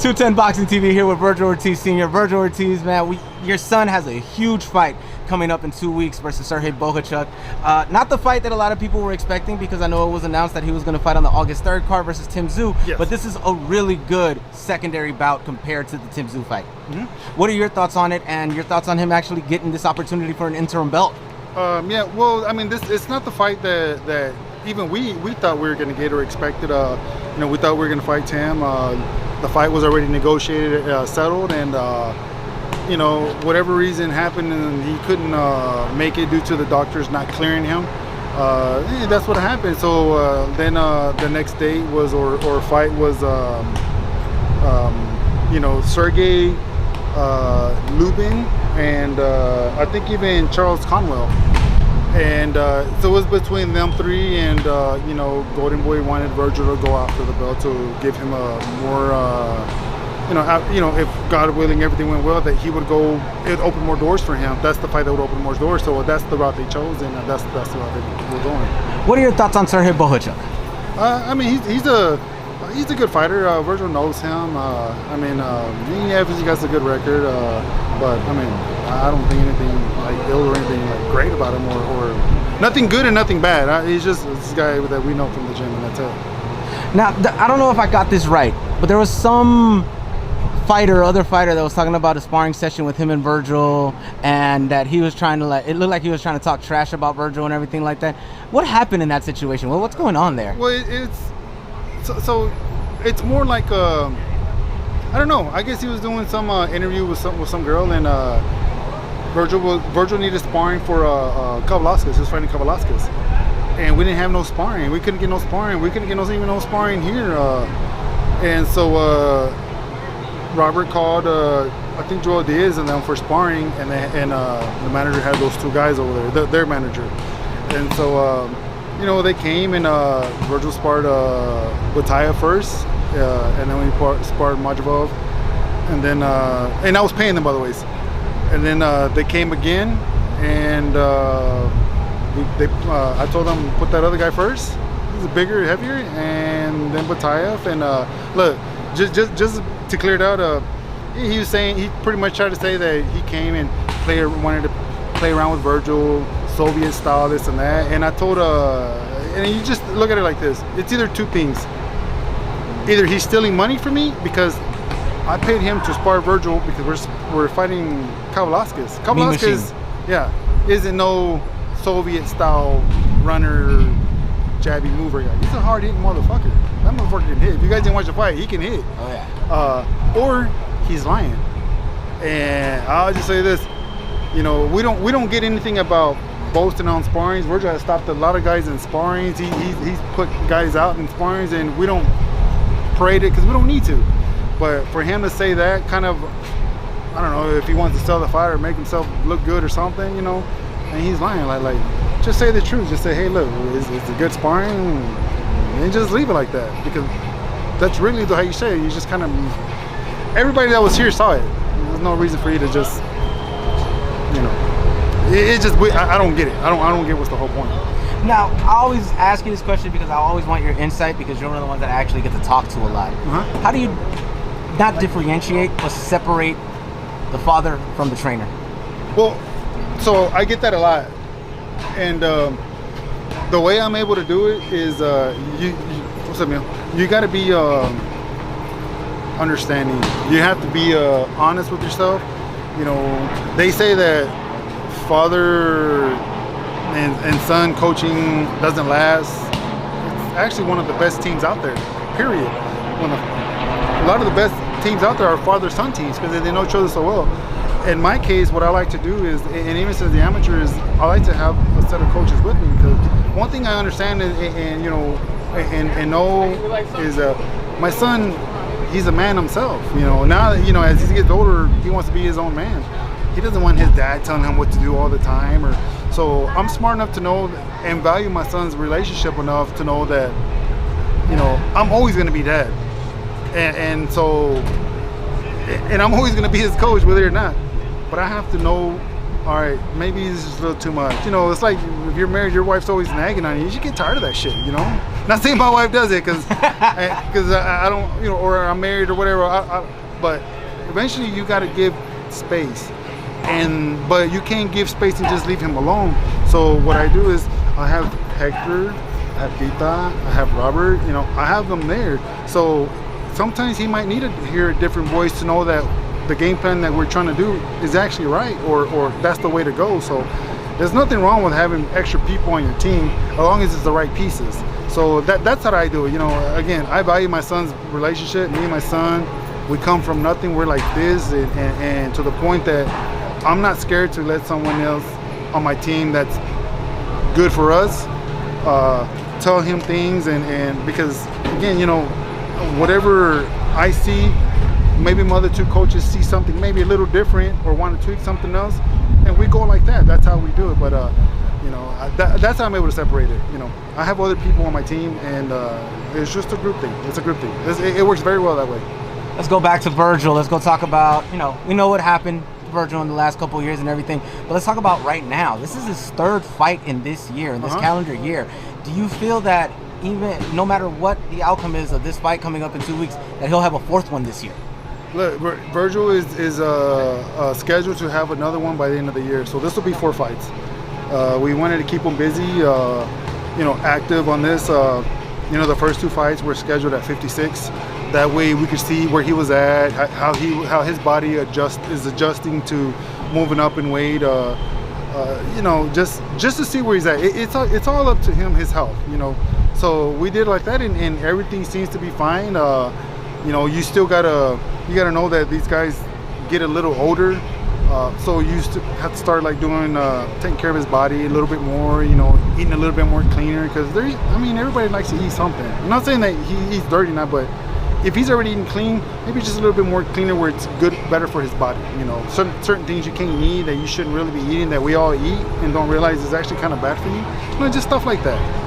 210 Boxing TV here with Virgil Ortiz Sr. Virgil Ortiz, man, your son has a huge fight coming up in 2 weeks versus Sergey Bohachuk. Not the fight that a lot of people were expecting, because I know it was announced that he was going to fight on the August 3rd card versus Tim Tszyu. Yes. But this is a really good secondary bout compared to the Tim Tszyu fight. Mm-hmm. What are your thoughts on it, and your thoughts on him actually getting this opportunity for an interim belt? Yeah, well, I mean, it's not the fight that even we thought we were going to get or expected. We thought we were going to fight Tim. The fight was already negotiated, settled, and whatever reason happened, and he couldn't make it due to the doctors not clearing him. That's what happened. So then the next date was or fight was Sergey Lubin and I think even Charles Conwell. And so it was between them three, and Golden Boy wanted Virgil to go after the belt to give him a more, if God willing everything went well, that he would go. It would open more doors for him. That's the fight that would open more doors. So that's the route they chose, and that's the route they were going. What are your thoughts on Sergey Bohachuk? I mean, he's a good fighter. Virgil knows him. He obviously got a good record, but I mean, I don't think anything like ill or anything like great about him, or nothing good and nothing bad. He's just this guy that we know from the gym, and that's it. Now, I don't know if I got this right, but there was some other fighter that was talking about a sparring session with him and Virgil, and that he was trying to it looked like he was trying to talk trash about Virgil and everything like that. What happened in that situation? Well, what's going on there? Well, so it's more like I don't know. I guess he was doing some interview with some girl, and Virgil needed sparring for Kavalauskas. He was fighting Kavalauskas, and we didn't have no sparring. We couldn't get no sparring. We couldn't get even no sparring here. And so Robert called I think Joel Diaz and them for sparring, and the manager had those two guys over there, their manager, and so. They came, and Virgil sparred Bataya first, and then we sparred Madrimov, and then and I was paying them, by the way. And then they came again, and I told them put that other guy first. He's bigger, heavier, and then Bataya. And look, just to clear it out, he was saying, he pretty much tried to say that he came and wanted to play around with Virgil, Soviet style, this and that. And I told and you just look at it like this: it's either two things. Either he's stealing money from me because I paid him to spar Virgil because we're fighting Kavalauskas. Kavalauskas, yeah, isn't no Soviet style runner, jabby mover guy. He's a hard hitting motherfucker. That motherfucker can hit. If you guys didn't watch the fight, he can hit. Oh yeah. Or he's lying. And I'll just say this: we don't get anything about boasting on sparrings. Virgil has stopped a lot of guys in sparrings. He's put guys out in sparrings, and we don't parade it because we don't need to. But for him to say that, kind of, I don't know if he wants to sell the fight or make himself look good or something, and he's lying. Like just say the truth. Just say, hey, look, it's a good sparring, and just leave it like that, because that's really how you say it. You just kind of, everybody that was here saw it. There's no reason for you to just, It's just, I don't get it. I don't get what's the whole point. Now, I always ask you this question because I always want your insight, because you're one of the ones that I actually get to talk to a lot. Uh-huh. How do you not differentiate but separate the father from the trainer? Well, so I get that a lot, and the way I'm able to do it is what's up, man? You got to be understanding. You have to be honest with yourself. They say that father and son coaching doesn't last. It's actually one of the best teams out there, period. A lot of the best teams out there are father-son teams because they know each other so well. In my case, what I like to do is, and even since the amateur, is I like to have a set of coaches with me, because one thing I understand and know is my son, he's a man himself. Now that, as he gets older, he wants to be his own man. He doesn't want his dad telling him what to do all the time. So I'm smart enough to know and value my son's relationship enough to know that, I'm always going to be dad. And I'm always going to be his coach, whether or not. But I have to know, all right, maybe this is a little too much. It's like if you're married, your wife's always nagging on you. You should get tired of that shit, Not saying my wife does it, because I don't, or I'm married or whatever. But eventually you got to give space, but you can't give space and just leave him alone. So what I do is I have Hector, I have Pita, I have Robert. I have them there. So sometimes he might need to hear a different voice to know that the game plan that we're trying to do is actually right, or that's the way to go. So there's nothing wrong with having extra people on your team as long as it's the right pieces. So that's how I do it. Again, I value my son's relationship. Me and my son, we come from nothing. We're like this, and to the point that I'm not scared to let someone else on my team that's good for us tell him things, and because again, whatever I see, maybe my other two coaches see something maybe a little different or want to tweak something else, and we go like that. That's how we do it. But that's how I'm able to separate it. I have other people on my team, and it's just a group thing. It's a group thing. It works very well that way. Let's go back to Virgil. Let's go talk about, we know what happened to Virgil in the last couple of years and everything, but let's talk about right now. This is his third fight in this year, in this calendar year. Do you feel that even no matter what the outcome is of this fight coming up in 2 weeks, that he'll have a fourth one this year? Look, Virgil is scheduled to have another one by the end of the year, so this will be 4 fights. We wanted to keep him busy, active on this. The first 2 fights were scheduled at 56. That way we could see where he was at, how his body is adjusting to moving up in weight. Just to see where he's at. It's all up to him, his health. So we did like that, and everything seems to be fine. You still gotta know that these guys get a little older, so you have to start like doing taking care of his body a little bit more, eating a little bit more cleaner, because everybody likes to eat something. I'm not saying that he eats dirty now, but if he's already eating clean, maybe just a little bit more cleaner where it's better for his body. Certain things you can't eat that you shouldn't really be eating that we all eat and don't realize is actually kind of bad for you. Just stuff like that.